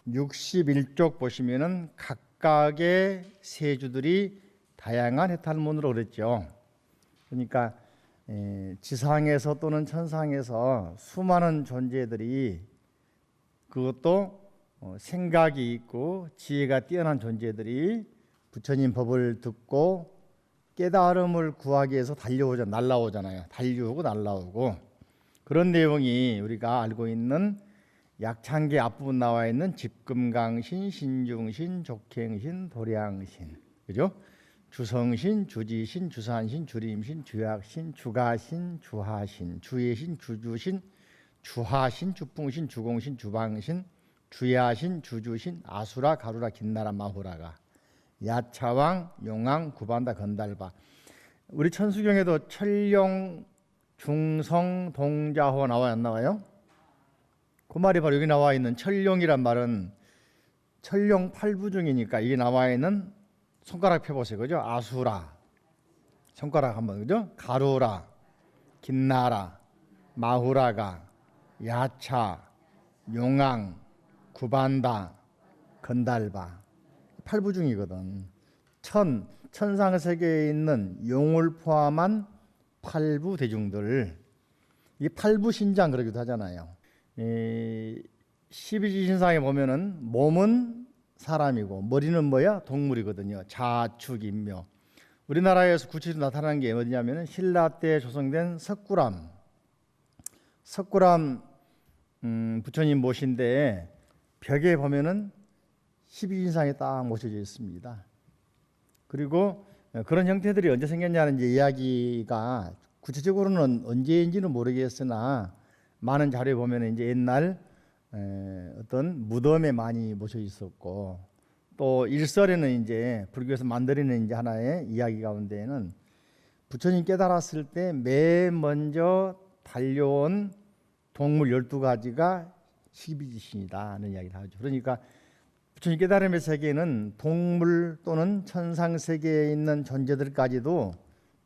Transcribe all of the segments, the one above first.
61쪽 보시면은 각각의 세주들이 다양한 해탈문으로 그랬죠. 그러니까 지상에서 또는 천상에서 수많은 존재들이, 그것도 생각이 있고 지혜가 뛰어난 존재들이 부처님 법을 듣고 깨달음을 구하기 위해서 날라오잖아요. 달려오고 날라오고. 그런 내용이 우리가 알고 있는 약창기 앞부분 나와 있는 집금강신, 신중신, 족행신, 도량신, 그죠? 주성신, 주지신, 주산신, 주림신, 주약신, 주가신, 주하신, 주예신, 주주신, 주하신, 주풍신, 주공신, 주방신, 주야신, 주주신, 아수라, 가루라, 긴나라, 마후라가, 야차왕, 용왕, 구반다, 건달바. 우리 천수경에도 천룡, 중성, 동자호 나와요, 안 나와요? 그 말이 바로 여기 나와 있는 천룡이란 말은 천룡 8부 중이니까 이게 나와 있는, 손가락 펴보세요, 그죠? 아수라, 손가락 한번, 그죠? 가루라, 긴나라, 마후라가, 야차, 용왕, 구반다, 건달바. 8부 중이거든. 천상 세계에 있는 용을 포함한 8부 대중들, 이 8부 신장 그러기도 하잖아요. 12지신상에 보면은 몸은 사람이고 머리는 뭐야? 동물이거든요. 자축인묘. 우리나라에서 구체적으로 나타난 게 어디냐면은 신라 때 조성된 석굴암 부처님 모신데 벽에 보면은 12지신상에 딱 모셔져 있습니다. 그리고 그런 형태들이 언제 생겼냐는 이제 이야기가 구체적으로는 언제인지는 모르겠으나 많은 자료에 보면 이제 옛날 어떤 무덤에 많이 모셔 있었고, 또 일설에는 이제 불교에서 만들어낸 이제 하나의 이야기 가운데에는 부처님 깨달았을 때 맨 먼저 달려온 동물 12가지가 12지신이다는 이야기를 하죠. 그러니까 부처님 깨달음의 세계는 동물 또는 천상 세계에 있는 존재들까지도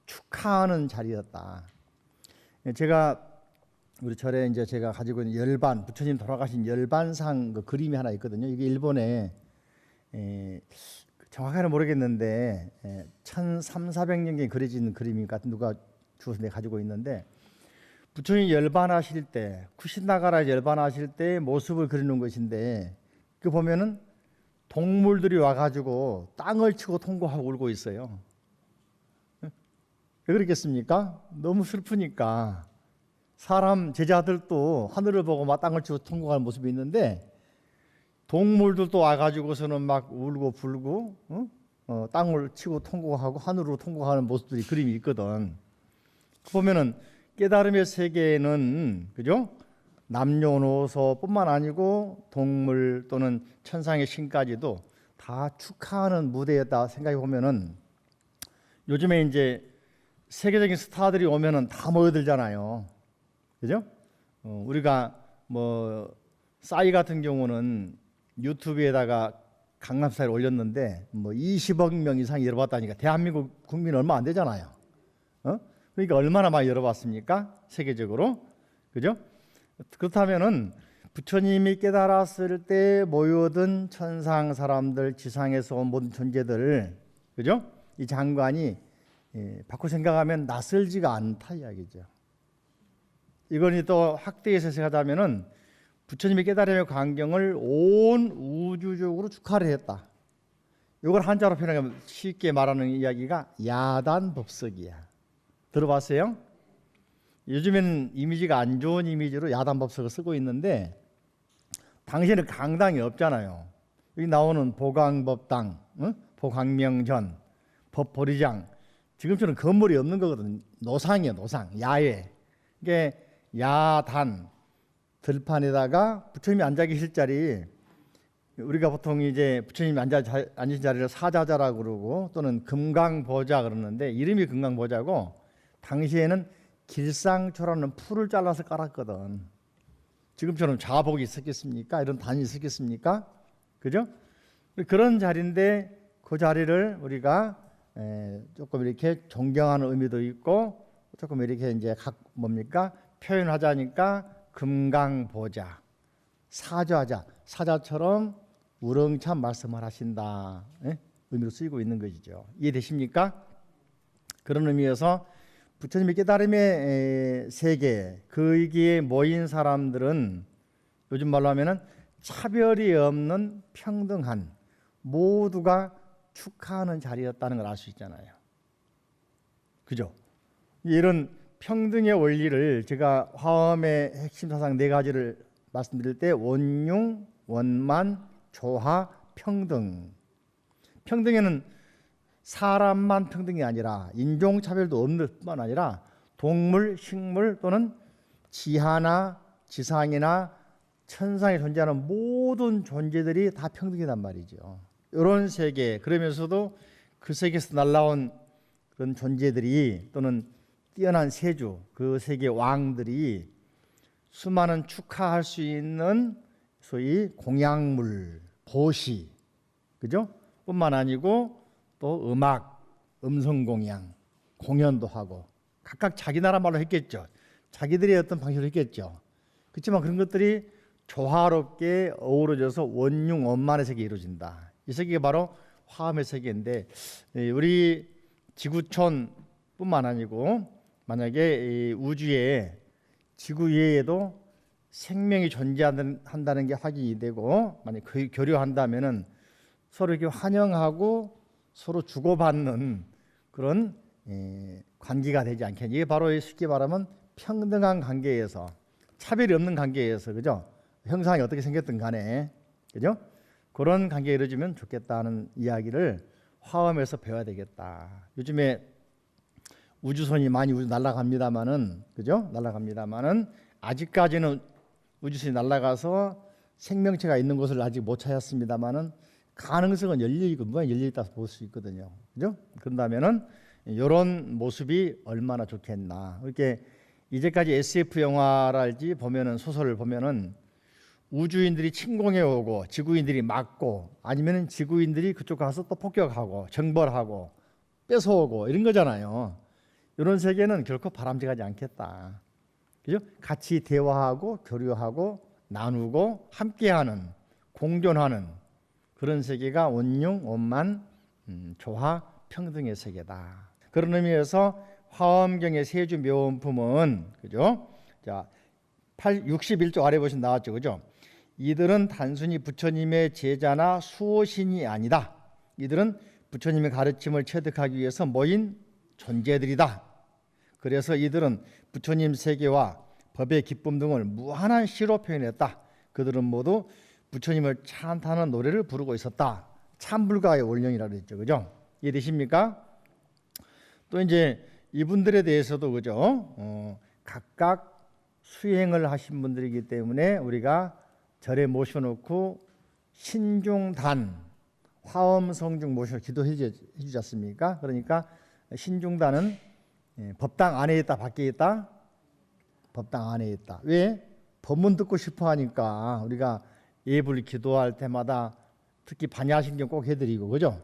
축하하는 자리였다. 제가 우리 절에 이제 제가 가지고 있는 열반, 부처님 돌아가신 열반상 그 그림이 하나 있거든요. 이게 일본에 정확하게는 모르겠는데 1300~400년경에 그려진 그림인가 누가 주워서 내가 가지고 있는데, 부처님 열반하실 때, 쿠신나가라 열반하실 때 모습을 그리는 것인데, 그 보면은 동물들이 와가지고 땅을 치고 통곡하고 울고 있어요. 왜 그렇겠습니까? 너무 슬프니까. 사람 제자들도 하늘을 보고 막 땅을 치고 통곡하는 모습이 있는데, 동물들도 와가지고서는 막 울고 불고 땅을 치고 통곡하고 하늘로 통곡하는 모습들이 그림이 있거든. 보면은 깨달음의 세계에는, 그죠? 남녀노소뿐만 아니고 동물 또는 천상의 신까지도 다 축하하는 무대였다 생각해 보면은, 요즘에 이제 세계적인 스타들이 오면은 다 모여들잖아요. 그죠? 우리가 뭐 싸이 같은 경우는 유튜브에다가 강남스타일 올렸는데 뭐 20억 명 이상이 열어봤다니까. 대한민국 국민 얼마 안 되잖아요. 그러니까 얼마나 많이 열어봤습니까? 세계적으로. 그죠? 그렇다면은 부처님이 깨달았을 때 모여든 천상 사람들, 지상에서 온 모든 존재들, 그죠? 이 장관이 바꿔 생각하면 낯설지가 않다 이야기죠. 이건이 또 확대해서 생각하자면은 부처님의 깨달음의 광경을 온 우주적으로 축하를 했다. 이걸 한자로 표현하면 쉽게 말하는 이야기가 야단법석이야. 들어봤어요? 요즘에는 이미지가 안 좋은 이미지로 야단법석을 쓰고 있는데, 당시에는 강당이 없잖아요. 여기 나오는 보강법당, 보강명전, 법보리장, 지금처럼 건물이 없는 거거든. 노상이에요, 노상, 야외. 이게 야단, 들판에다가 부처님이 앉아 계실 자리, 우리가 보통 이제 부처님이 앉으신 자리를 사자자라고 그러고 또는 금강보자 그러는데, 이름이 금강보자고 당시에는 길상초라는 풀을 잘라서 깔았거든. 지금처럼 자복이 있었겠습니까? 이런 단이 있었겠습니까? 그죠? 그런 자리인데 그 자리를 우리가 조금 이렇게 존경하는 의미도 있고 조금 이렇게 이제 표현하자니까 금강보자, 사자처럼 우렁찬 말씀을 하신다, 예? 의미로 쓰이고 있는 것이죠. 이해되십니까? 그런 의미에서 부처님의 깨달음의 세계, 거기에 모인 사람들은 요즘 말로 하면은 차별이 없는 평등한, 모두가 축하하는 자리였다는 걸 알 수 있잖아요. 그죠? 이런 평등의 원리를 제가 화엄의 핵심 사상 4가지를 말씀드릴 때 원융, 원만, 조화, 평등. 평등에는 사람만 평등이 아니라 인종차별도 없는 뿐만 아니라 동물, 식물 또는 지하나 지상이나 천상에 존재하는 모든 존재들이 다 평등이란 말이죠. 이런 세계, 그러면서도 그 세계에서 날라온 그런 존재들이 또는 뛰어난 세주, 그 세계 왕들이 수많은 축하할 수 있는 소위 공약물, 보시, 그죠? 뿐만 아니고 또 음악, 음성공양, 공연도 하고 각각 자기 나라 말로 했겠죠. 자기들의 어떤 방식으로 했겠죠. 그렇지만 그런 것들이 조화롭게 어우러져서 원융 원만의 세계가 이루어진다. 이 세계가 바로 화엄의 세계인데, 우리 지구촌뿐만 아니고 만약에 우주에 지구 외에도 생명이 존재한다는 게 확인이 되고 만약 교류한다면은 서로 이렇게 환영하고 서로 주고받는 그런 관계가 되지 않겠냐. 이게 바로 쉽게 말하면 평등한 관계에서, 차별이 없는 관계에서, 그죠? 형상이 어떻게 생겼든 간에, 그죠? 그런 관계가 이루어지면 좋겠다는 이야기를 화엄에서 배워야 되겠다. 요즘에 우주선이 많이 날아갑니다만은, 그죠? 날아갑니다만은 아직까지는 우주선이 날아가서 생명체가 있는 곳을 아직 못 찾았습니다만은 가능성은 열려있고 뭐가 열려있다 볼 수 있거든요. 그죠? 그런다면은 이런 모습이 얼마나 좋겠나. 이렇게 이제까지 SF 영화랄지 보면은 소설을 보면은 우주인들이 침공해 오고 지구인들이 막고 아니면은 지구인들이 그쪽 가서 또 폭격하고 정벌하고 뺏어오고 이런 거잖아요. 이런 세계는 결코 바람직하지 않겠다. 그죠? 같이 대화하고 교류하고 나누고 함께하는, 공존하는 그런 세계가 원융, 원만, 조화, 평등의 세계다. 그런 의미에서 화엄경의 세주 묘원품은, 그죠? 자, 61조 아래 보시면 나왔죠, 그죠? 이들은 단순히 부처님의 제자나 수호신이 아니다. 이들은 부처님의 가르침을 체득하기 위해서 모인 존재들이다. 그래서 이들은 부처님 세계와 법의 기쁨 등을 무한한 시로 표현했다. 그들은 모두 부처님을 찬탄하는 노래를 부르고 있었다. 참불가의 원령이라고 했죠, 그죠? 이해되십니까? 또 이제 이분들에 대해서도, 그죠? 각각 수행을 하신 분들이기 때문에 우리가 절에 모셔놓고 신중단, 화엄성중 모셔 기도해 주지 않습니까? 그러니까 신중단은 법당 안에 있다, 밖에 있다? 법당 안에 있다. 왜? 법문 듣고 싶어 하니까 우리가 예불 기도할 때마다 특히 반야신경 꼭 해드리고, 그죠?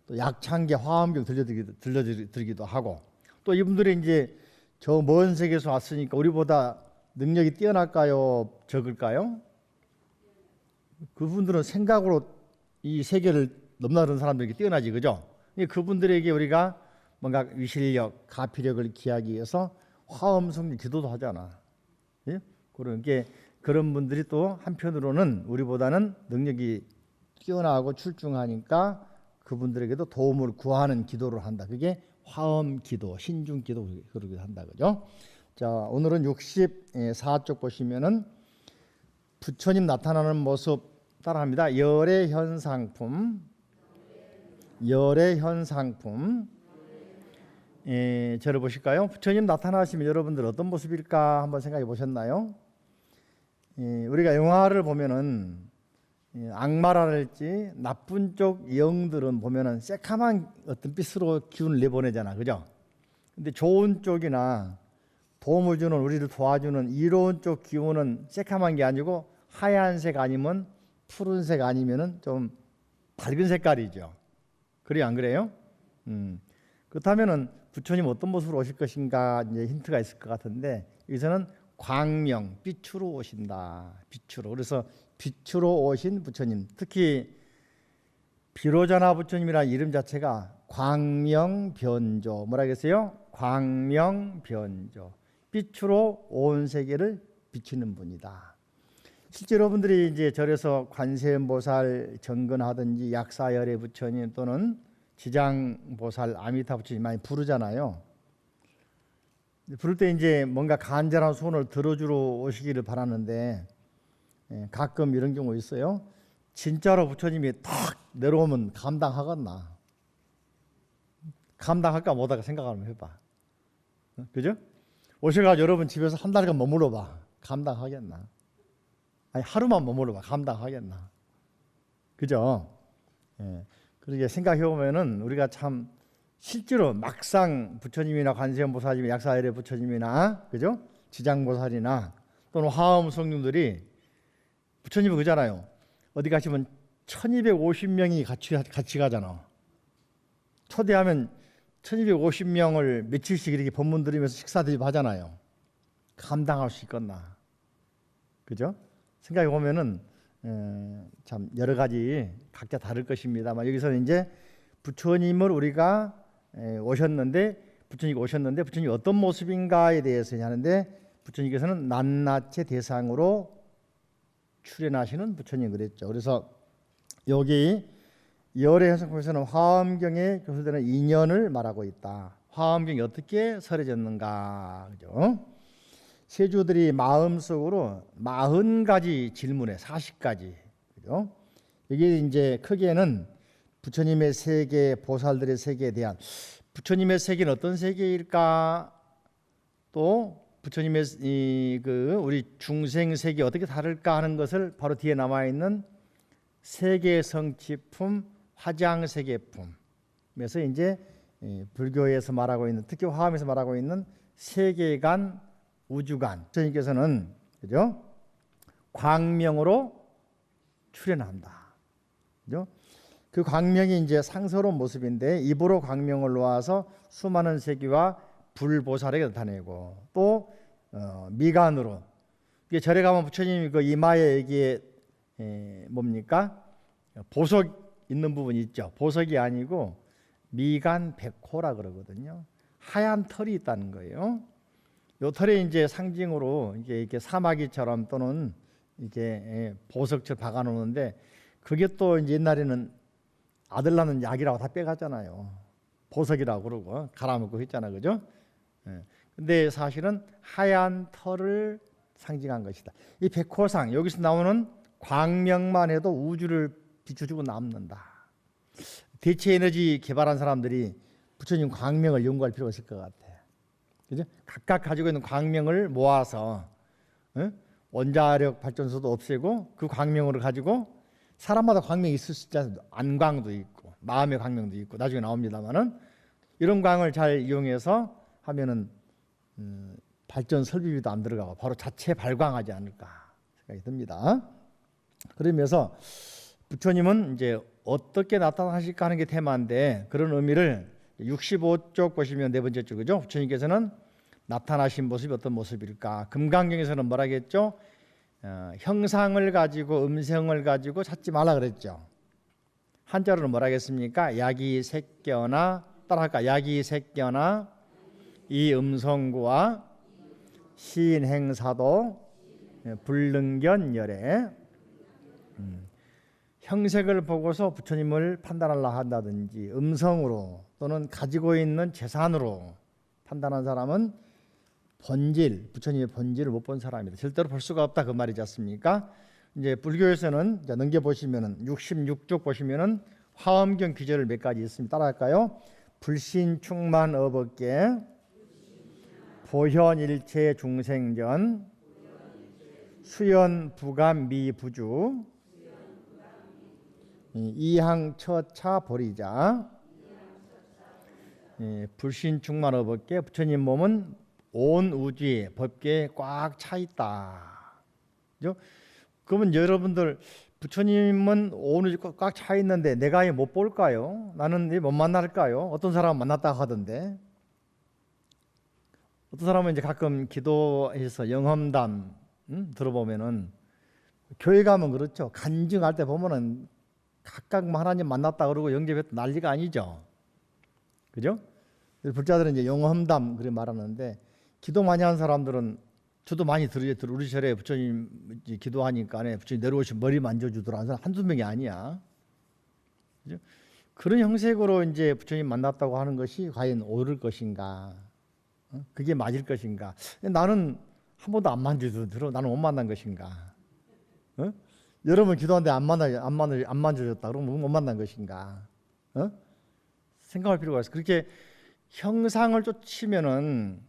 또 약창계 화엄경 들려드리기도 하고, 또 이분들이 이제 저 먼 세계에서 왔으니까 우리보다 능력이 뛰어날까요? 적을까요? 그분들은 생각으로 이 세계를 넘나드는 사람들에게 뛰어나지, 그죠? 그분들에게 우리가 뭔가 위실력, 가피력을 기하기 위해서 화엄성경 기도도 하잖아. 예? 그런 분들이 또 한편으로는 우리보다는 능력이 뛰어나고 출중하니까 그분들에게도 도움을 구하는 기도를 한다. 그게 화엄기도, 신중기도 그러기도 한다, 그죠? 자, 오늘은 64쪽 보시면은 부처님 나타나는 모습 따라합니다. 열애현상품, 열애현상품. 저를 보실까요? 부처님 나타나시면 여러분들 어떤 모습일까 한번 생각해 보셨나요? 우리가 영화를 보면은 악마랄지 나쁜 쪽 영들은 보면은 새카만 어떤 빛으로 기운을 내보내잖아, 그죠? 근데 좋은 쪽이나 도움을 주는, 우리를 도와주는 이로운 쪽 기운은 새카만 게 아니고 하얀색 아니면 푸른색 아니면은 좀 밝은 색깔이죠. 그래요, 안 그래요? 그렇다면은 부처님 어떤 모습으로 오실 것인가 이제 힌트가 있을 것 같은데, 여기서는 광명, 빛으로 오신다. 빛으로. 그래서 빛으로 오신 부처님, 특히 비로자나 부처님이라는 이름 자체가 광명변조, 뭐라 그랬어요? 광명변조, 빛으로 온 세계를 비치는 분이다. 실제 여러분들이 이제 절에서 관세음보살 정근하든지 약사열애 부처님 또는 지장보살 아미타 부처님 많이 부르잖아요. 부를 때 이제 뭔가 간절한 소원을 들어주러 오시기를 바라는데 가끔 이런 경우 있어요. 진짜로 부처님이 탁 내려오면 감당하겠나? 감당할까 못할까 생각 한번 해봐. 그죠? 오셔가지고 여러분 집에서 한 달간 머물러봐. 감당하겠나? 아니 하루만 머물러봐. 감당하겠나? 그죠? 그렇게 생각해보면은 우리가 참 실제로 막상 부처님이나 관세음보살님이나 약사열애 부처님이나 그죠? 지장보살이나 또는 화엄 성령들이 부처님은 그잖아요. 어디 가시면 1250명이 같이 가잖아. 초대하면 1250명을 며칠씩 이렇게 법문 들으면서 식사 대접하잖아요. 감당할 수 있겠나? 그죠? 생각해 보면은 참 여러 가지 각자 다를 것입니다만 여기서는 이제 부처님을 우리가 오셨는데 부처님이 어떤 모습인가에 대해서 하는데 부처님께서는 낱낱의 대상으로 출현하시는 부처님 그랬죠. 그래서 여기 열애 해석에서는 화엄경에 교수되는 인연을 말하고 있다. 화엄경이 어떻게 설해졌는가, 그죠? 세주들이 마음속으로 40가지 질문에 40가지, 그죠? 여기 이제 크게는 부처님의 세계, 보살들의 세계에 대한 부처님의 세계는 어떤 세계일까? 또 부처님의 우리 중생 세계 어떻게 다를까 하는 것을 바로 뒤에 남아 있는 세계 성취품, 화장 세계품에서 이제 불교에서 말하고 있는 특히 화엄에서 말하고 있는 세계관, 우주관. 부처님께서는 그죠? 광명으로 출현한다. 그죠? 그 광명이 이제 상서로운 모습인데 입으로 광명을 놓아서 수많은 세계와 불보살에게 나타내고 또 미간으로 이게 절에 가면 부처님이 그 이마에 여기에 뭡니까? 보석 있는 부분이 있죠. 보석이 아니고 미간 백호라 그러거든요. 하얀 털이 있다는 거예요. 요 털에 이제 상징으로 이게 사마귀처럼 또는 이게 보석처럼 박아 놓는데 그게 또 이제 옛날에는 아들 낳는 약이라고 다 빼갔잖아요. 보석이라고 그러고 갈아먹고 했잖아, 그죠? 근데 사실은 하얀 털을 상징한 것이다. 이 백호상 여기서 나오는 광명만 해도 우주를 비춰주고 남는다. 대체 에너지 개발한 사람들이 부처님 광명을 연구할 필요가 있을 것 같아. 그죠? 각각 가지고 있는 광명을 모아서 원자력 발전소도 없애고 그 광명을 가지고 사람마다 광명이 있을 수 있잖아요. 안광도 있고 마음의 광명도 있고 나중에 나옵니다만은 이런 광을 잘 이용해서 하면은 발전 설비비도 안 들어가고 바로 자체 발광하지 않을까 생각이 듭니다. 그러면서 부처님은 이제 어떻게 나타나실까 하는 게 테마인데 그런 의미를 65쪽 보시면 네 번째 쪽이죠. 부처님께서는 나타나신 모습이 어떤 모습일까? 금강경에서는 뭐라겠죠? 형상을 가지고 음성을 가지고 찾지 말라 그랬죠. 한자로는 뭐라겠습니까? 야기색견나 따라할까? 야기색견나 이 음성구와 시인행사도 불능견열애 형색을 보고서 부처님을 판단하려 한다든지 음성으로 또는 가지고 있는 재산으로 판단한 사람은 본질, 부처님의 본질을 못 본 사람이다. 절대로 볼 수가 없다 그 말이지 않습니까? 이제 불교에서는 이제 넘겨보시면은 66쪽 보시면은 화엄경 귀절을 몇 가지 있습니다. 따라할까요? 불신충만 업업계 보현일체 중생전 수연부감 미부주 이항처차 버리자. 불신충만 업업계 부처님 몸은 온 우주의 법계에 꽉 차 있다. 그죠? 그러면 여러분들 부처님은 온 우주에 꽉 차 있는데 내가 못 볼까요? 나는 못 만날까요? 어떤 사람 만났다 하던데 어떤 사람은 이제 가끔 기도해서 영험담 들어보면은 교회 가면 그렇죠. 간증할 때 보면은 각각 하나님 만났다 그러고 영접했다 난리가 아니죠. 그죠? 불자들은 이제 영험담 그래 말하는데 기도 많이 하는 사람들은 저도 많이 들으죠. 우리 절에 부처님 기도하니까 부처님 내려오시면 머리 만져주더라. 한두 명이 아니야. 그죠? 그런 형식으로 이제 부처님 만났다고 하는 것이 과연 옳을 것인가? 그게 맞을 것인가? 나는 한 번도 안 만져주더라. 나는 못 만난 것인가? 여러분 기도하는데 안 만져줬다. 그러면 못 만난 것인가? 생각할 필요가 있어. 그렇게 형상을 쫓으면은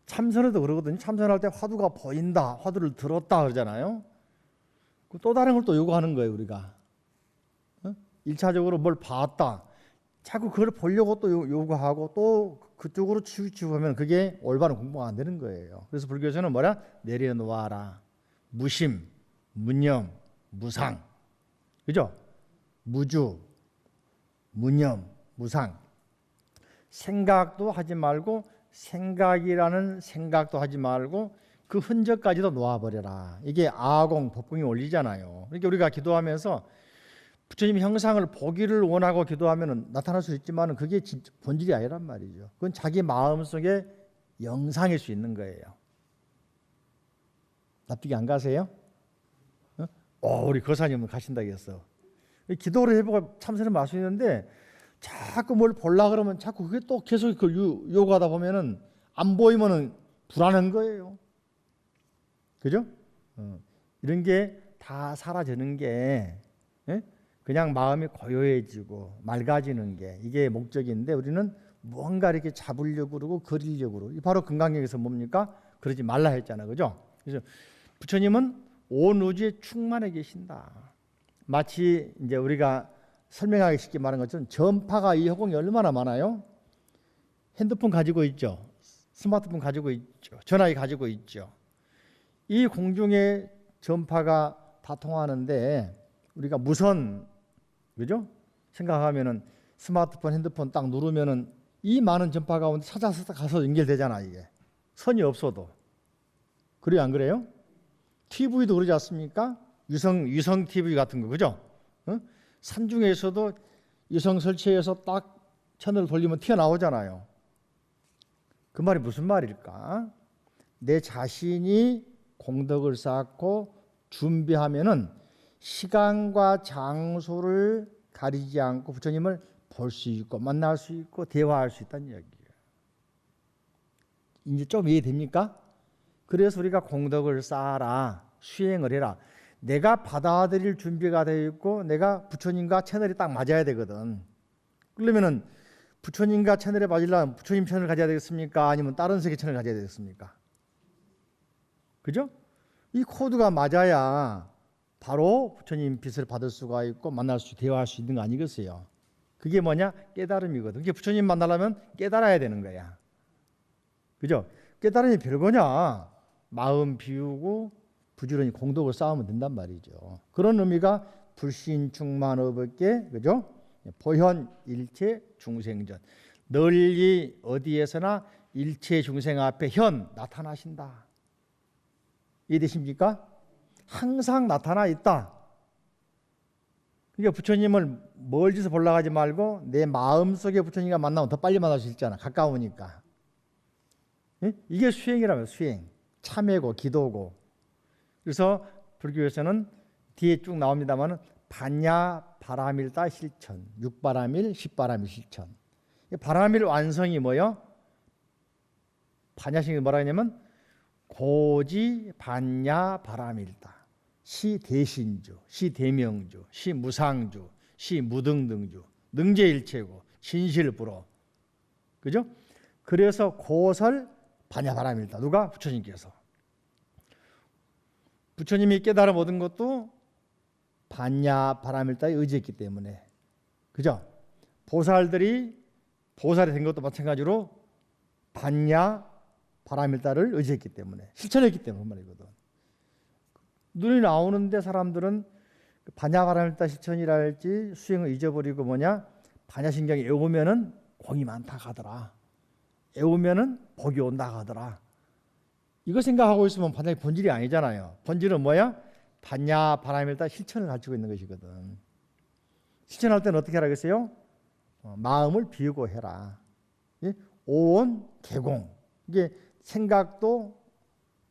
참선에도 그러거든요. 참선할 때 화두가 보인다, 화두를 들었다 그러잖아요. 또 다른 걸 또 요구하는 거예요, 우리가. 1차적으로 뭘 봤다. 자꾸 그걸 보려고 또 요구하고 또 그쪽으로 치우치면 그게 올바른 공부가 안 되는 거예요. 그래서 불교에서는 뭐라? 내려놓아라. 무심, 무념, 무상. 그죠? 무주, 무념, 무상. 생각도 하지 말고 생각이라는 생각도 하지 말고 그 흔적까지도 놓아버려라. 이게 아공, 법공이 올리잖아요. 그러니까 우리가 기도하면서 부처님 형상을 보기를 원하고 기도하면 나타날 수 있지만 그게 진짜 본질이 아니란 말이죠. 그건 자기 마음속에 영상일 수 있는 거예요. 납득이 안 가세요? 우리 거사님은 가신다겠어. 기도를 해보고 참선을 마시는데 자꾸 뭘 보려고 그러면 자꾸 그게 또 계속 그걸 요구하다 보면은 안 보이면은 불안한 거예요. 그죠? 이런 게 다 사라지는 게 그냥 마음이 고요해지고 맑아지는 게 이게 목적인데 우리는 뭔가 이렇게 잡으려고 그러고 그리려고 그러고 바로 금강경에서 뭡니까? 그러지 말라 했잖아요. 그죠? 그래서 부처님은 온 우주에 충만해 계신다. 마치 이제 우리가 설명하기 쉽게 말하는 것처럼 전파가 이 허공에 얼마나 많아요? 핸드폰 가지고 있죠. 스마트폰 가지고 있죠. 전화기 가지고 있죠. 이 공중에 전파가 다 통하는데 우리가 무선 그죠? 생각하면은 스마트폰, 핸드폰 딱 누르면은 이 많은 전파 가운데 찾아서 가서 연결되잖아 이게 선이 없어도. 그래요, 안 그래요? TV도 그러지 않습니까? 유성 TV 같은 거 그죠? 산중에서도 유성 설치해서 딱 채널 돌리면 튀어나오잖아요. 그 말이 무슨 말일까? 내 자신이 공덕을 쌓고 준비하면은 시간과 장소를 가리지 않고 부처님을 볼 수 있고 만날 수 있고 대화할 수 있다는 이야기예요. 이제 좀 이해됩니까? 그래서 우리가 공덕을 쌓아라, 수행을 해라. 내가 받아들일 준비가 되어 있고 내가 부처님과 채널이 딱 맞아야 되거든. 그러면은 부처님과 채널에 맞으려면 부처님 채널을 가져야 되겠습니까? 아니면 다른 세계 채널을 가져야 되겠습니까? 그죠? 이 코드가 맞아야 바로 부처님 빛을 받을 수가 있고 만날 수, 대화할 수 있는 거 아니겠어요? 그게 뭐냐? 깨달음이거든. 그게 부처님 만나려면 깨달아야 되는 거야. 그죠? 깨달음이 별거냐? 마음 비우고 부지런히 공덕을 쌓으면 된단 말이죠. 그런 의미가 불신충만업업계, 그죠? 보현 일체 중생전. 널리 어디에서나 일체 중생 앞에 현 나타나신다. 이해되십니까? 항상 나타나 있다. 그러니까 부처님을 멀리서 보려고 하지 말고 내 마음속에 부처님과 만나면 더 빨리 만날 수 있잖아. 가까우니까. 이게 수행이라면 수행. 참회고 기도고. 그래서 불교에서는 뒤에 쭉 나옵니다만 반야 바라밀다 실천. 6바라밀 10바라밀 실천. 바라밀 완성이 뭐예요? 반야식이 뭐라 하냐면 고지 반야 바라밀다. 시 대신주, 시 대명주, 시 무상주, 시 무등등주, 능제일체고 진실불허. 그죠? 그래서 고설 반야 바라밀다. 누가? 부처님께서. 부처님이 깨달아 모든 것도 반야 바라밀다에 의지했기 때문에. 그죠? 보살이 된 것도 마찬가지로 반야 바라밀다를 의지했기 때문에, 실천했기 때문에 말이거든. 눈이 나오는데 사람들은 반야 바라밀다 실천이라 할지 수행을 잊어버리고 뭐냐? 반야신경이 애우면은 공이 많다 가더라. 애우면은 복이 온다 가더라. 이거 생각하고 있으면 반야의 본질이 아니잖아요. 본질은 뭐야? 반야 바라밀다 실천을 가지고 있는 것이거든. 실천할 때는 어떻게 하라겠어요? 마음을 비우고 해라. 예? 오온 개공. 이게 생각도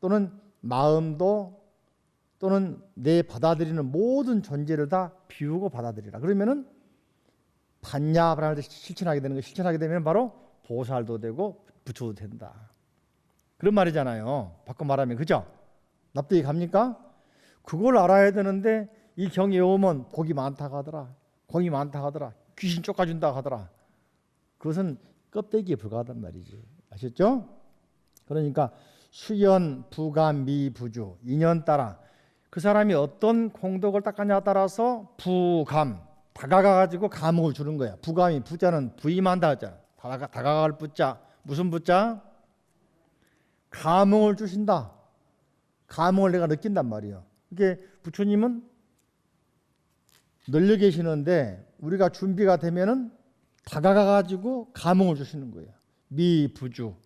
또는 마음도 또는 내 받아들이는 모든 존재를 다 비우고 받아들이라. 그러면은 반야불안을 실천하게 되는 거. 실천하게 되면 바로 보살도 되고 부처도 된다. 그런 말이잖아요. 바꿔 말하면. 그죠? 납득이 갑니까? 그걸 알아야 되는데 이 경 외우면 복이 많다고 하더라. 공이 많다고 하더라. 귀신 쫓아준다고 하더라. 그것은 껍데기에 불과하단 말이지. 아셨죠? 그러니까 수연, 부감, 미, 부주 인연 따라 그 사람이 어떤 공덕을 닦았냐에 따라서 부감 다가가가지고 감흥을 주는 거야. 부감이 부자는 부임한다 하잖아. 다가갈 부자 무슨 부자? 감흥을 주신다. 감흥을 내가 느낀단 말이에요. 이게 부처님은 널려 계시는데 우리가 준비가 되면은 다가가가지고 감흥을 주시는 거예요. 미부주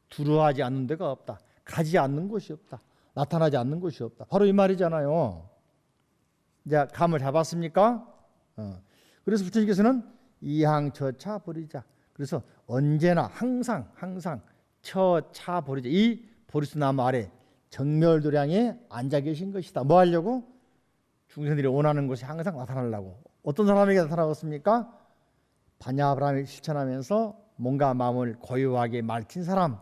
두루하지 않는 데가 없다. 가지 않는 곳이 없다. 나타나지 않는 곳이 없다. 바로 이 말이잖아요. 이제 감을 잡았습니까? 그래서 부처님께서는 이항처차 버리자. 그래서 언제나 항상 처차 버리자. 이 보리수나무 아래 정멸도량에 앉아 계신 것이다. 뭐 하려고? 중생들이 원하는 것이 항상 나타나려고. 어떤 사람에게 나타나겠습니까? 반야불안을 실천하면서 몸과 마음을 고요하게 맑힌 사람.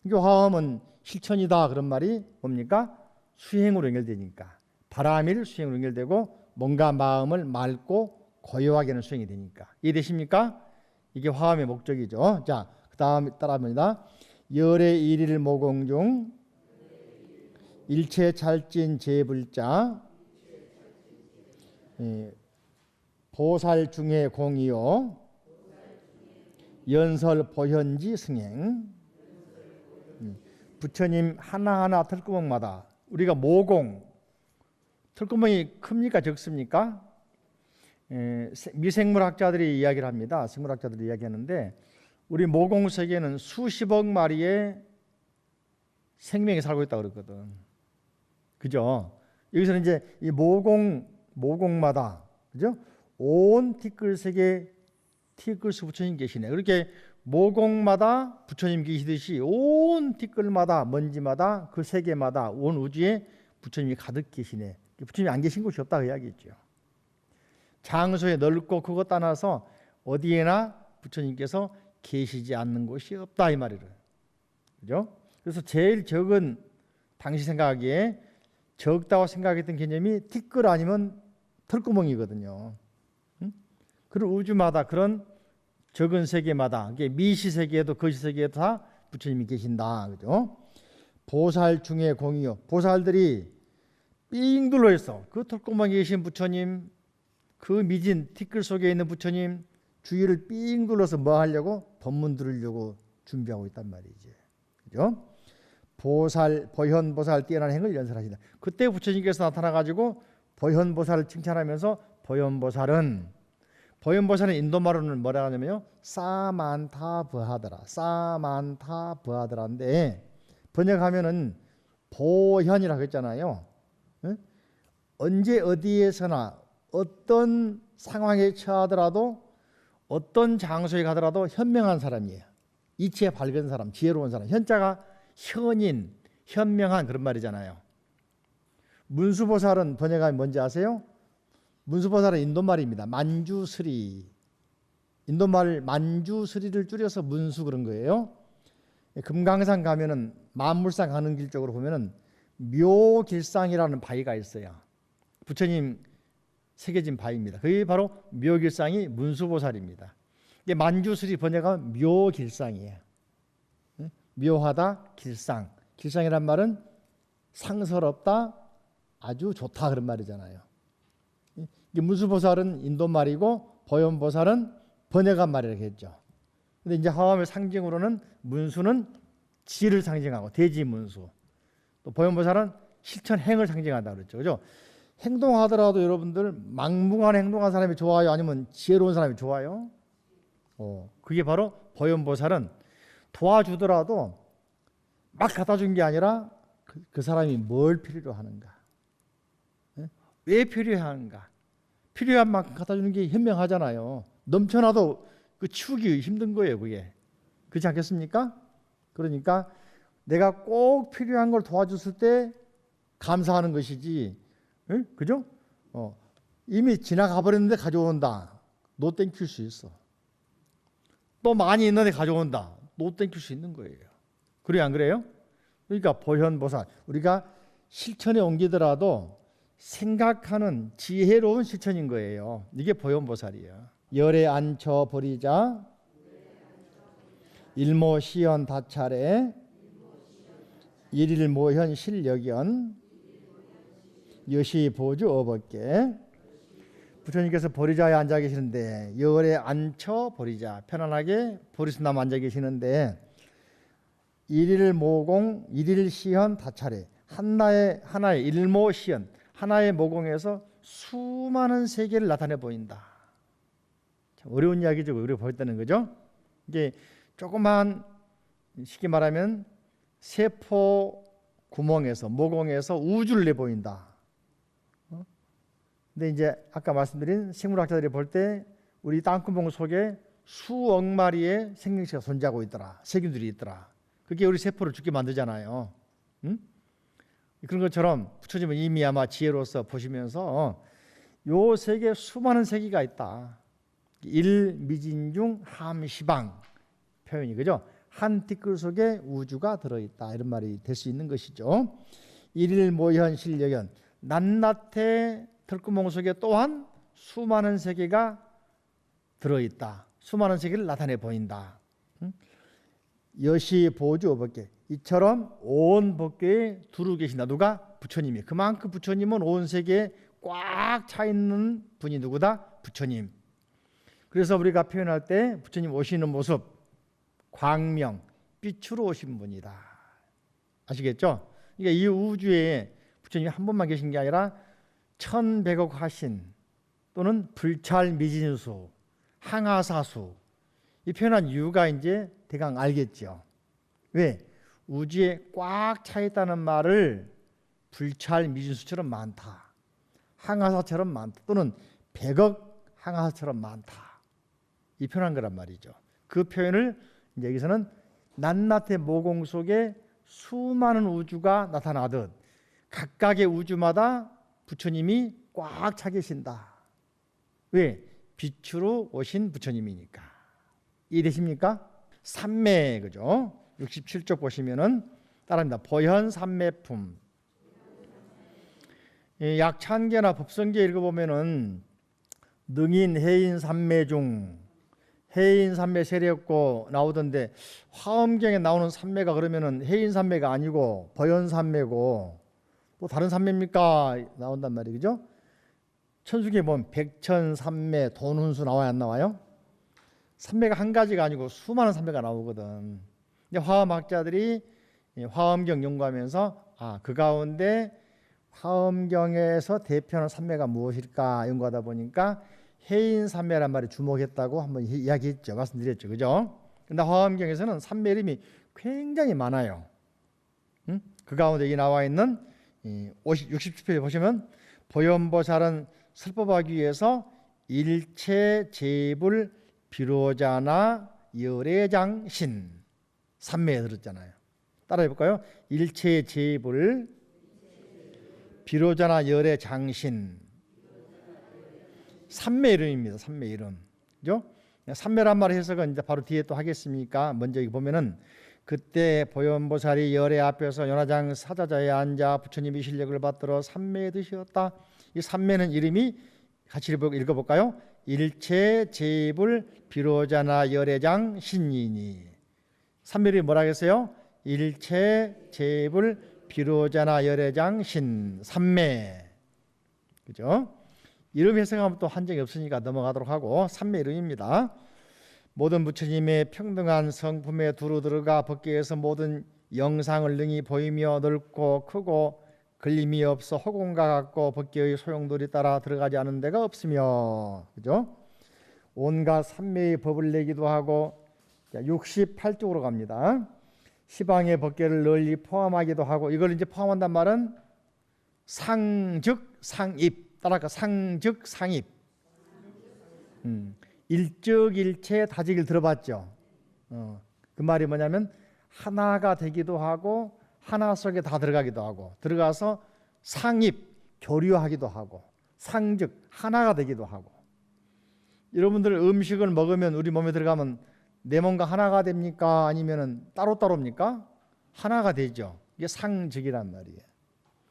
이게 화엄은 실천이다. 그런 말이 뭡니까? 수행으로 연결되니까. 바람일 수행으로 연결되고 몸과 마음을 맑고 고요하게 하는 수행이 되니까. 이해되십니까? 이게 화엄의 목적이죠. 자, 그 다음 따라합니다. 열의 일일 모공중 일체 찰진 제불자 보살 중에 공이요 연설 보현지 승행. 부처님 하나하나 털구멍마다 우리가 모공 털구멍이 큽니까 적습니까? 미생물학자들이 이야기를 합니다. 생물학자들이 이야기하는데 우리 모공 세계에는 수십억 마리의 생명이 살고 있다고 그러거든. 그죠? 여기서는 이제 이 모공마다 그죠? 온 티끌세계 티끌수 부처님 계시네. 그렇게 모공마다 부처님 계시듯이 온 티끌마다 먼지마다 그 세계마다 온 우주에 부처님이 가득 계시네. 부처님이 안 계신 곳이 없다 그 이야기죠. 장소에 넓고 그것 떠나서 어디에나 부처님께서 계시지 않는 곳이 없다 이 말이에요. 그죠? 그래서 제일 적은 당시 생각하기에 적다고 생각했던 개념이 티끌 아니면 털구멍이거든요. 그런 우주마다 그런 적은 세계마다 미시 세계에도 거시 세계에도 다 부처님이 계신다. 그죠? 보살 중에 공이요. 보살들이 삥 둘러 있어. 그 털구멍에 계신 부처님, 그 미진 티끌 속에 있는 부처님 주위를 삥 둘러서 뭐 하려고? 법문 들으려고 준비하고 있단 말이지. 그죠? 보현보살 뛰어난 행을 연설하시다. 그때 부처님께서 나타나가지고 보현보살을 칭찬하면서 보현보살은 인도말로는 뭐라 하냐면요 사만타 버하더라. 사만타 버하더라인데 번역하면은 보현이라고 했잖아요. 응? 언제 어디에서나 어떤 상황에 처하더라도 어떤 장소에 가더라도 현명한 사람이에요. 이치에 밝은 사람, 지혜로운 사람. 현자가 현인, 현명한 그런 말이잖아요. 문수보살은 번역하면 뭔지 아세요? 문수보살은 인도말입니다. 만주스리. 인도말 만주스리를 줄여서 문수 그런 거예요. 금강산 가면은 만물상 가는 길 쪽으로 보면은 묘길상이라는 바위가 있어요. 부처님 새겨진 바위입니다. 그게 바로 묘길상이 문수보살입니다. 이게 만주스리 번역하면 묘길상이에요. 묘하다, 길상. 길상이란 말은 상서롭다, 아주 좋다 그런 말이잖아요. 이게 문수보살은 인도말이고 보현보살은 번역한 말이라고 했죠. 근데 이제 화엄의 상징으로는 문수는 지를 상징하고 대지문수. 또 보현보살은 실천행을 상징한다 그랬죠. 그죠? 행동하더라도 여러분들 막무가내 행동한 사람이 좋아요? 아니면 지혜로운 사람이 좋아요? 그게 바로 보현보살은 도와주더라도 막 갖다 준 게 아니라 그 사람이 뭘 필요로 하는가? 왜 필요한가? 필요한 만큼 갖다 주는 게 현명하잖아요. 넘쳐나도 그 치우기 힘든 거예요, 그게. 그렇지 않겠습니까? 그러니까 내가 꼭 필요한 걸 도와줬을 때 감사하는 것이지, 응? 그죠? 이미 지나가 버렸는데 가져온다. 노 땡큐일 수 있어. 또 많이 있는데 가져온다. 노 땡큐일 수 있는 거예요. 그래요, 안 그래요? 그러니까 보현보살, 우리가 실천에 옮기더라도 생각하는 지혜로운 실천인 거예요. 이게 보현보살이에요. 열에 앉혀 버리자, 일모시연 다차례, 일일모현 실력연, 여시보주 어법계. 부처님께서 보리자에 앉아 계시는데 열에 앉혀 버리자, 편안하게 보리스나무 앉아 계시는데 일일모공, 일일시현 다차례, 하나의 일모시현, 하나의 모공에서 수많은 세계를 나타내 보인다. 참 어려운 이야기죠. 우리가 보였다는 거죠. 이게 조그만, 쉽게 말하면 세포 구멍에서, 모공에서 우주를 내보인다. 근데 이제 아까 말씀드린 생물학자들이 볼 때 우리 땅구멍 속에 수억 마리의 생명체가 존재하고 있더라. 세균들이 있더라. 그게 우리 세포를 죽게 만들잖아요. 응? 그런 것처럼 부처님은 이미 아마 지혜로서 보시면서 요 세계에 수많은 세계가 있다. 일미진중 함시방 표현이, 그죠? 한 티끌 속에 우주가 들어있다, 이런 말이 될 수 있는 것이죠. 일일모현 실력연, 낱낱의 털구멍 속에 또한 수많은 세계가 들어있다. 수많은 세계를 나타내 보인다. 여시보주 어법계, 이처럼 온 법계에 두루 계신다. 누가? 부처님이. 그만큼 부처님은 온 세계에 꽉 차 있는 분이 누구다? 부처님. 그래서 우리가 표현할 때 부처님 오시는 모습, 광명, 빛으로 오신 분이다. 아시겠죠? 그러니까 이 우주에 부처님이 한 분만 계신 게 아니라 천백억 화신 또는 불찰미진수, 항하사수, 이 표현한 이유가 이제 대강 알겠죠. 왜? 우주에 꽉 차 있다는 말을 불찰미진수처럼 많다, 항하사처럼 많다, 또는 백억 항하사처럼 많다, 이 표현한 거란 말이죠. 그 표현을 이제 여기서는 낱낱의 모공 속에 수많은 우주가 나타나듯 각각의 우주마다 부처님이 꽉 차 계신다. 왜? 빛으로 오신 부처님이니까. 이해되십니까? 삼매, 그죠? 67쪽 보시면은 따라합니다. 보현 삼매품. 약찬계나 법성계 읽어보면은 능인 해인 삼매 중 해인 삼매 세례였고 나오던데, 화엄경에 나오는 삼매가 그러면은 해인 삼매가 아니고 보현 삼매고 또 다른 삼매입니까? 나온단 말이에요, 그죠? 천수기에 보면 백천 삼매, 돈운수 나와요, 안 나와요? 삼매가 한 가지가 아니고 수많은 삼매가 나오거든. 근데 화엄학자들이 화엄경 연구하면서 그 가운데 화엄경에서 대표하는 삼매가 무엇일까 연구하다 보니까 해인 삼매란 말에 주목했다고 한번 이야기했죠. 말씀드렸죠, 그죠? 근데 화엄경에서는 삼매 이름이 굉장히 많아요. 응? 그 가운데 여기 나와 있는 67페이지 보시면 보현보살은 설법하기 위해서 일체 제불 비로자나 열애장신 삼매에 들었잖아요. 따라해 볼까요? 일체 제불 비로자나 열애장신, 삼매 이름입니다. 삼매 이름. 그죠? 삼매란 말 해석은 이제 바로 뒤에 또 하겠습니까? 먼저 여기 보면은 그때 보현보살이 열애 앞에서 연화장 사자자에 앉아 부처님이 실력을 받들어 삼매에 드시었다. 이 삼매는 이름이 같이 읽어볼까요? 일체 제불 비로자나 열애장 신이니. 삼매이 뭐라 했어요? 일체 제불 비로자나 열애장 신, 삼매. 그죠? 이름 해석하면 또 한정이 없으니까 넘어가도록 하고, 삼매 이름입니다. 모든 부처님의 평등한 성품에 두루 들어가 법계에서 모든 영상을 능히 보이며 넓고 크고 걸림이 없어 허공과 같고 법계의 소용돌이 따라 들어가지 않은 데가 없으며, 그죠? 온갖 삼매의 법을 내기도 하고. 68쪽으로 갑니다. 시방의 법계를 널리 포함하기도 하고. 이걸 이제 포함한단 말은 상즉 상입, 따라가 상즉 상입. 일적일체 다지기를 들어봤죠. 그 말이 뭐냐면 하나가 되기도 하고 하나 속에 다 들어가기도 하고 들어가서 상입 교류하기도 하고 상즉 하나가 되기도 하고. 여러분들 음식을 먹으면 우리 몸에 들어가면 내 몸과 하나가 됩니까? 아니면은 따로따로입니까? 하나가 되죠. 이게 상즉이란 말이에요.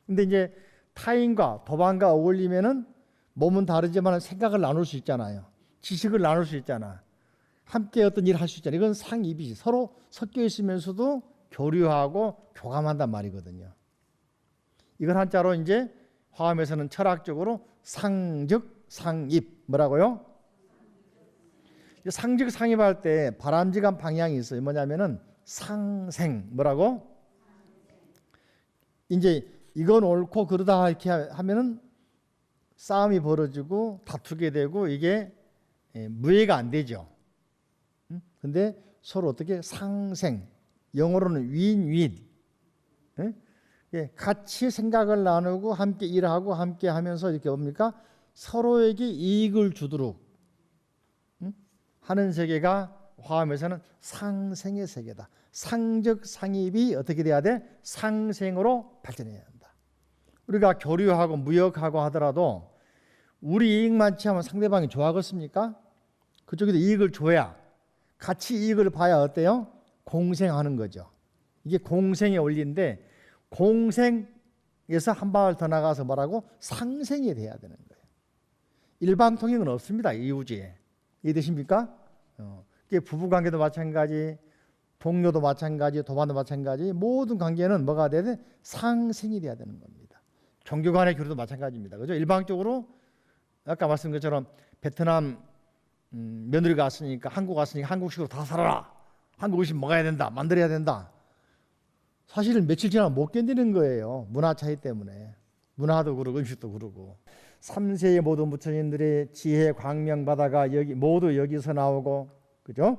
근데 이제 타인과 도반과 어울리면은 몸은 다르지만 생각을 나눌 수 있잖아요. 지식을 나눌 수 있잖아. 함께 어떤 일을 할 수 있잖아요. 이건 상입이지. 서로 섞여 있으면서도 교류하고 교감한단 말이거든요. 이걸 한자로 이제 화엄에서는 철학적으로 상즉 상입 뭐라고요? 상즉 상입할 때 바람직한 방향이 있어요. 뭐냐면은 상생 뭐라고? 이제 이건 옳고 그러다 이렇게 하면은 싸움이 벌어지고 다투게 되고 이게 무예가 안 되죠. 근데 서로 어떻게 상생, 영어로는 윈윈, 같이 생각을 나누고 함께 일하고 함께 하면서 이렇게 뭡니까? 서로에게 이익을 주도록 하는 세계가 화엄에서는 상생의 세계다. 상적 상입이 어떻게 돼야 돼? 상생으로 발전해야 한다. 우리가 교류하고 무역하고 하더라도 우리 이익만 취하면 상대방이 좋아하겠습니까? 그쪽에도 이익을 줘야 같이 이익을 봐야 어때요? 공생하는 거죠. 이게 공생의 원리인데 공생에서 한 발을 더 나가서 뭐라고? 상생이 돼야 되는 거예요. 일반 통행은 없습니다. 이 우주에. 이해되십니까? 이게 부부관계도 마찬가지, 동료도 마찬가지, 도반도 마찬가지, 모든 관계는 뭐가 돼야 돼? 상생이 돼야 되는 겁니다. 종교 간의 교류도 마찬가지입니다. 그죠? 일방적으로 아까 말씀드린 것처럼 베트남 며느리가 왔으니까 한국 왔으니까 한국식으로 다 살아라. 한국 음식 먹어야 된다. 만들어야 된다. 사실은 며칠 지나면 못 견디는 거예요. 문화 차이 때문에. 문화도 그러고 음식도 그러고. 3세의 모든 부처님들의 지혜 광명 바다가 여기 모두 여기서 나오고, 그죠?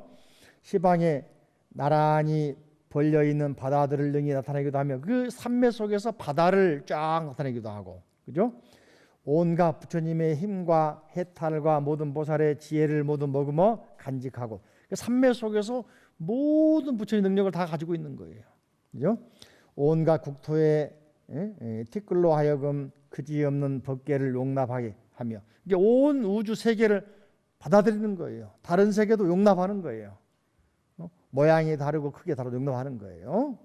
시방에 나란히 벌려 있는 바다들을 능히 나타내기도 하며 그 산매 속에서 바다를 쫙 나타내기도 하고, 그죠? 온갖 부처님의 힘과 해탈과 모든 보살의 지혜를 모두 머금어 간직하고 그 산매 속에서 모든 부처의 능력을 다 가지고 있는 거예요. 그죠? 온갖 국토의 티끌로 하여금 그지없는 법계를 용납하게 하며 이게 온 우주 세계를 받아들이는 거예요. 다른 세계도 용납하는 거예요. 모양이 다르고 크게 다르고 용납하는 거예요.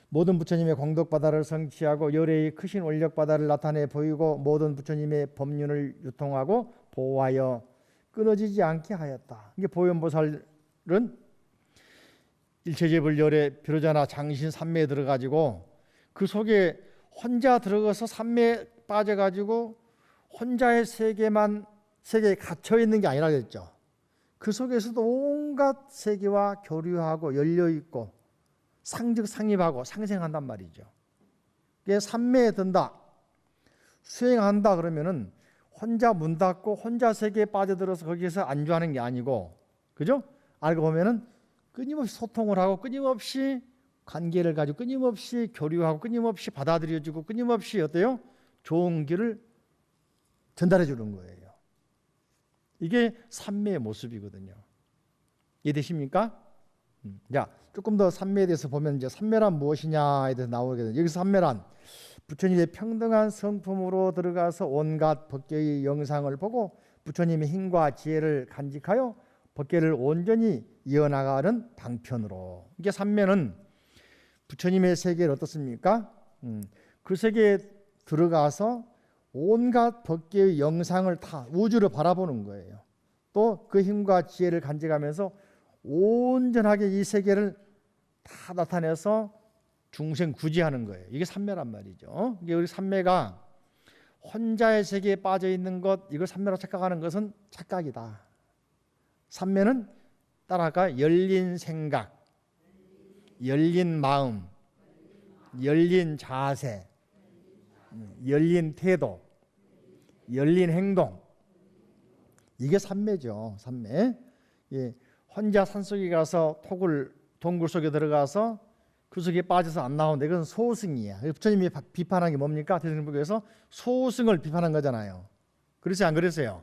모든 부처님의 공덕바다를 성취하고 열애의 크신 원력바다를 나타내 보이고 모든 부처님의 법륜을 유통하고 보호하여 끊어지지 않게 하였다. 이게 보현보살은 일체제불 열애 비로자나 장신 삼매에 들어가지고 그 속에 혼자 들어가서 삼매에 빠져가지고 혼자의 세계에 갇혀 있는 게 아니라 그랬죠. 그 속에서도 온갖 세계와 교류하고 열려 있고 상즉 상입하고 상생한단 말이죠. 이게 삼매에 든다, 수행한다 그러면은 혼자 문 닫고 혼자 세계에 빠져들어서 거기에서 안주하는 게 아니고, 그죠? 알고 보면은 끊임없이 소통을 하고 끊임없이 관계를 가지고 끊임없이 교류하고 끊임없이 받아들여주고 끊임없이 어때요? 좋은 길을 전달해 주는 거예요. 이게 삼매의 모습이거든요. 이해되십니까? 자, 조금 더 삼매에 대해서 보면 이제 삼매란 무엇이냐에 대해서 나오거든요. 여기서 삼매란 부처님의 평등한 성품으로 들어가서 온갖 법계의 영상을 보고 부처님의 힘과 지혜를 간직하여 법계를 온전히 이어나가는 방편으로. 이게 삼매는 부처님의 세계를 어떻습니까? 그 세계에 들어가서 온갖 법계의 영상을 다 우주를 바라보는 거예요. 또 그 힘과 지혜를 간직하면서 온전하게 이 세계를 다 나타내서 중생 구제하는 거예요. 이게 삼매란 말이죠. 이게 우리 삼매가 혼자의 세계에 빠져 있는 것, 이걸 삼매로 착각하는 것은 착각이다. 삼매는 따라할까? 열린 생각, 열린 마음, 열린 자세, 열린 태도, 열린 행동. 이게 삼매죠. 삼매. 예. 혼자 산속에 가서 동굴 속에 들어가서 그 속에 빠져서 안 나오는데 이건 소승이야. 부처님이 비판한 게 뭡니까? 대승불교에서 소승을 비판한 거잖아요. 그렇지 안 그랬어요?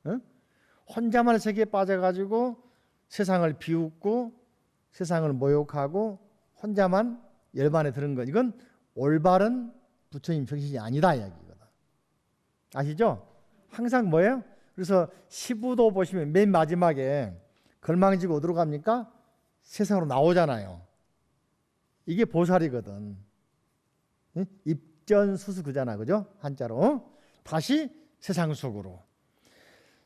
응? 혼자만의 세계에 빠져가지고 세상을 비웃고 세상을 모욕하고 혼자만 열반에 드는 것, 이건 올바른 부처님 정신이 아니다 이야기거든. 아시죠? 항상 뭐예요? 그래서 시부도 보시면 맨 마지막에 걸망지고 어디로 갑니까? 세상으로 나오잖아요. 이게 보살이거든. 입전수수그잖아, 그죠? 한자로. 다시 세상 속으로.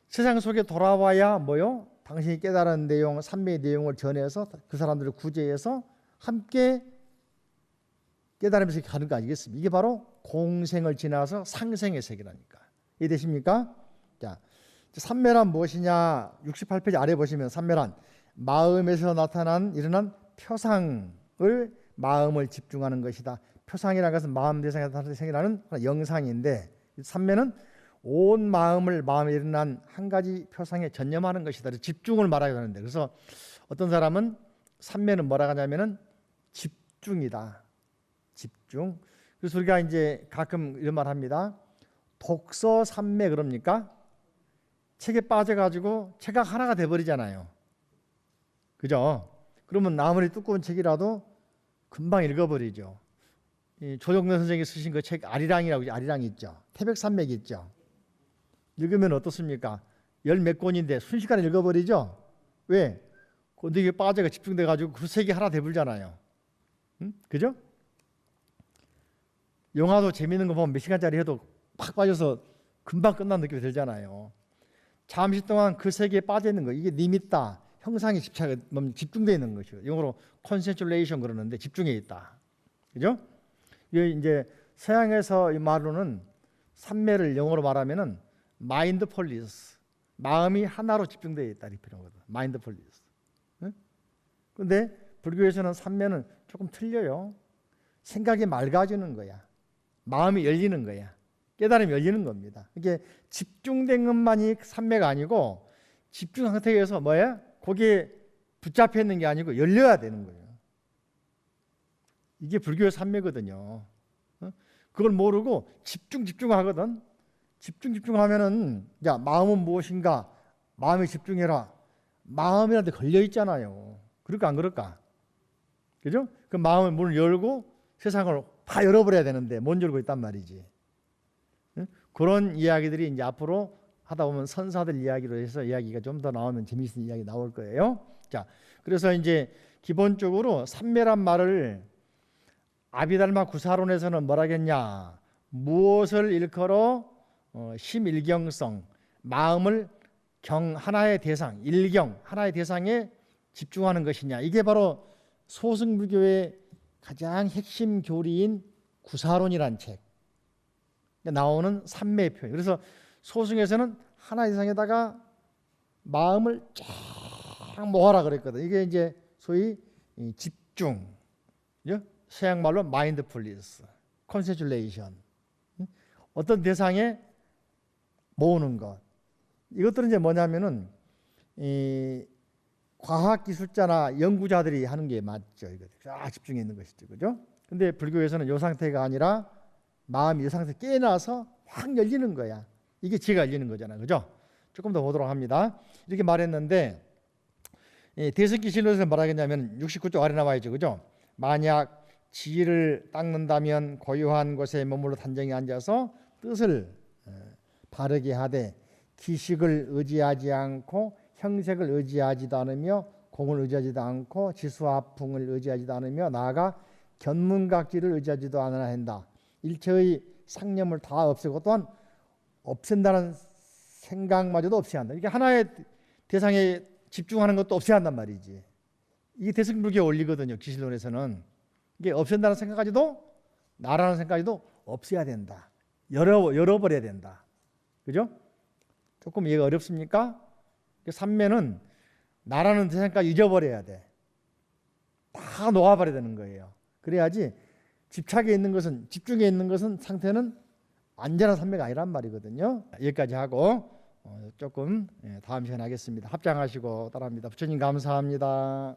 세상 속에 돌아와야 뭐요? 당신이 깨달은 내용, 삼매의 내용을 전해서 그 사람들을 구제해서 함께 깨달으면서 가는 거 아니겠습니까? 이게 바로 공생을 지나서 상생의 세계라니까. 이해되십니까? 자, 삼매란 무엇이냐? 68페이지 아래 보시면 삼매란 마음에서 나타난 일어난 표상을 마음을 집중하는 것이다. 표상이라는 것은 마음 대상에서 생겨나는 영상인데, 삼매는 온 마음을 마음에 일어난 한 가지 표상에 전념하는 것이다. 집중을 말하게 되는데, 그래서 어떤 사람은 삼매는 뭐라고 하냐면은 집중이다. 집중. 그래서 우리가 이제 가끔 이런 말 합니다. 독서 삼매 그럽니까? 책에 빠져가지고 책가 하나가 돼버리잖아요. 그죠? 그러면 아무리 두꺼운 책이라도 금방 읽어버리죠. 조정래 선생님이 쓰신 그 책 아리랑이라고, 아리랑 있죠. 태백산맥 있죠. 읽으면 어떻습니까? 열 몇 권인데 순식간에 읽어버리죠. 왜? 거기에 빠져가 집중돼가지고 그 책이 하나 돼버리잖아요. 응? 그죠? 영화도 재밌는 거 보면 몇 시간짜리 해도 팍 빠져서 금방 끝난 느낌이 들잖아요. 잠시 동안 그 세계에 빠져 있는 거, 이게 니밌다, 형상에 집중되어 있는 것이죠. 영어로 concentration 그러는데 집중해 있다. 그죠? 이게 이제 서양에서 이 말로는 삼매를 영어로 말하면은 mindfulness, 마음이 하나로 집중되어 있다 이렇게 표현하거든. mindfulness. 그런데 불교에서는 삼매는 조금 틀려요. 생각이 맑아지는 거야. 마음이 열리는 거야. 깨달음이 열리는 겁니다. 이게 집중된 것만이 삼매가 아니고 집중 상태에서 뭐야? 거기에 붙잡혀 있는 게 아니고 열려야 되는 거예요. 이게 불교의 삼매거든요. 그걸 모르고 집중하거든. 집중하면은 야, 마음은 무엇인가? 마음에 집중해라. 마음이라도 걸려 있잖아요. 그럴까 안 그럴까? 그죠? 그 마음의 문을 열고 세상을 다 열어버려야 되는데 못 열고 있단 말이지. 그런 이야기들이 이제 앞으로 하다 보면 선사들 이야기로 해서 이야기가 좀 더 나오면 재미있는 이야기 나올 거예요. 자, 그래서 이제 기본적으로 삼매란 말을 아비달마 구사론에서는 뭐라겠냐? 무엇을 일컬어 심일경성, 마음을 하나의 대상, 일경, 하나의 대상에 집중하는 것이냐? 이게 바로 소승불교의 가장 핵심 교리인 구사론이란 책 나오는 삼매의 표현. 그래서 소승에서는 하나의 대상에다가 마음을 쫙 모아라 그랬거든. 이게 이제 소위 집중, 서양 말로 mindfulness, concentration, 어떤 대상에 모으는 것. 이것들은 이제 뭐냐면은 과학기술자나 연구자들이 하는 게 맞죠. 이거 쫙 집중해 있는 것이죠, 그죠? 근데 불교에서는 이 상태가 아니라 마음이 이 상태에 깨어나서 확 열리는 거야. 이게 지가 열리는 거잖아, 그죠? 조금 더 보도록 합니다. 이렇게 말했는데 대승기실론에서 뭐라겠냐면 69쪽 아래 나와 있죠, 그죠? 만약 지를 닦는다면 고요한 곳에 머물러 단정히 앉아서 뜻을 바르게 하되 기식을 의지하지 않고 형색을 의지하지도 않으며 공을 의지하지도 않고 지수화풍을 의지하지도 않으며 나아가 견문각지를 의지하지도 않아야 한다. 일체의 상념을 다 없애고 또한 없앤다는 생각마저도 없애야 한다. 이게 하나의 대상에 집중하는 것도 없애야 한단 말이지. 이게 대승불교의 원리거든요. 기실론에서는. 이게 없앤다는 생각까지도, 나라는 생각까지도 없애야 된다. 열어버려야 된다. 그죠? 조금 이해가 어렵습니까? 삼매는 나라는 대상까지 잊어버려야 돼. 다 놓아버려야 되는 거예요. 그래야지 집착에 있는 것은, 집중해 있는 것은 상태는 완전한 삼매가 아니란 말이거든요. 여기까지 하고 조금 다음 시간에 하겠습니다. 합장하시고 따라합니다. 부처님 감사합니다.